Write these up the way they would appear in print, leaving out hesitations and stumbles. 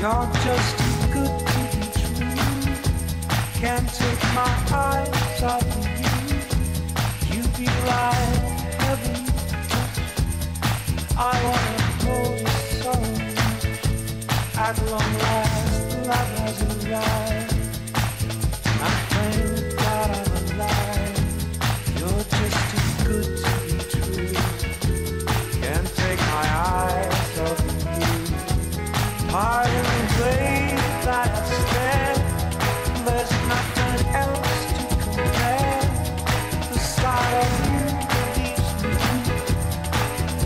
You're just too good to be true. Can't take my eyes off of you. You be like heaven touch. I wanna hold you so. At long last, love has arrived. I thank God I'm alive. You're just too good to be true. Can't take my eyes off of you. Pardon the way that I stand. There's nothing else to compare. The sight of you leaves me weak.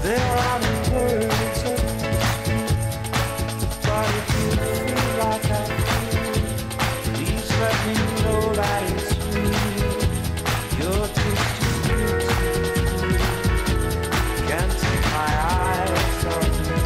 There are no words of speech. But if you feel like I feel, please let me know that it's real. You're just too good to be true. Can't take my eyes off of you.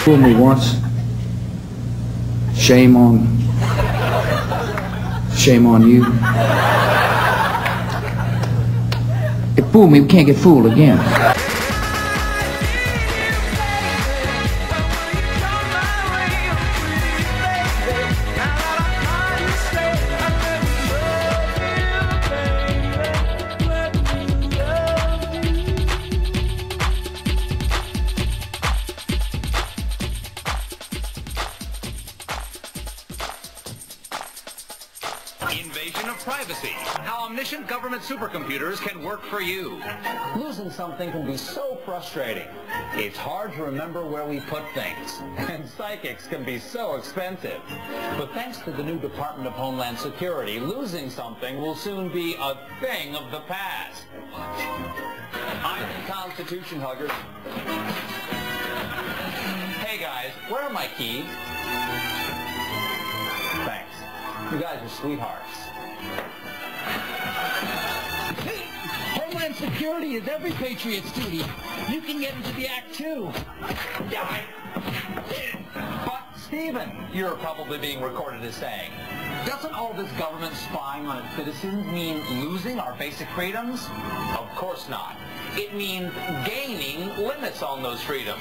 Fooled me once. Shame on you. It fooled me, we can't get fooled again. Invasion of privacy. How omniscient government supercomputers can work for you. Losing something can be so frustrating. It's hard to remember where we put things. And psychics can be so expensive. But thanks to the new Department of Homeland Security, losing something will soon be a thing of the past. I'm the Constitution Huggers. Hey guys, where are my keys? Thanks. You guys are sweethearts. Homeland Security is every patriot's duty. You can get into the act too. But, Stephen, you're probably being recorded as saying, doesn't all this government spying on its citizens mean losing our basic freedoms? Of course not. It means gaining limits on those freedoms.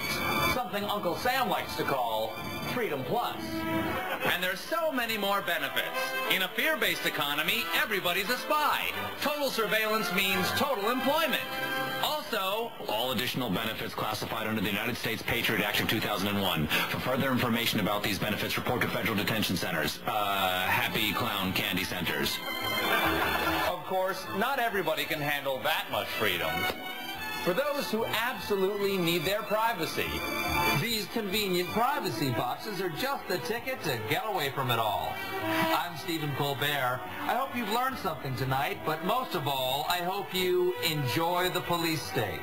Something Uncle Sam likes to call Freedom Plus. And there's so many more benefits. In a fear-based economy, everybody's a spy. Total surveillance means total employment. Also, all additional benefits classified under the United States Patriot Act of 2001. For further information about these benefits, report to federal detention centers. Happy Clown Candy Centers. Of course, not everybody can handle that much freedom. For those who absolutely need their privacy, these convenient privacy boxes are just the ticket to get away from it all. I'm Stephen Colbert. I hope you've learned something tonight, but most of all, I hope you enjoy the police state.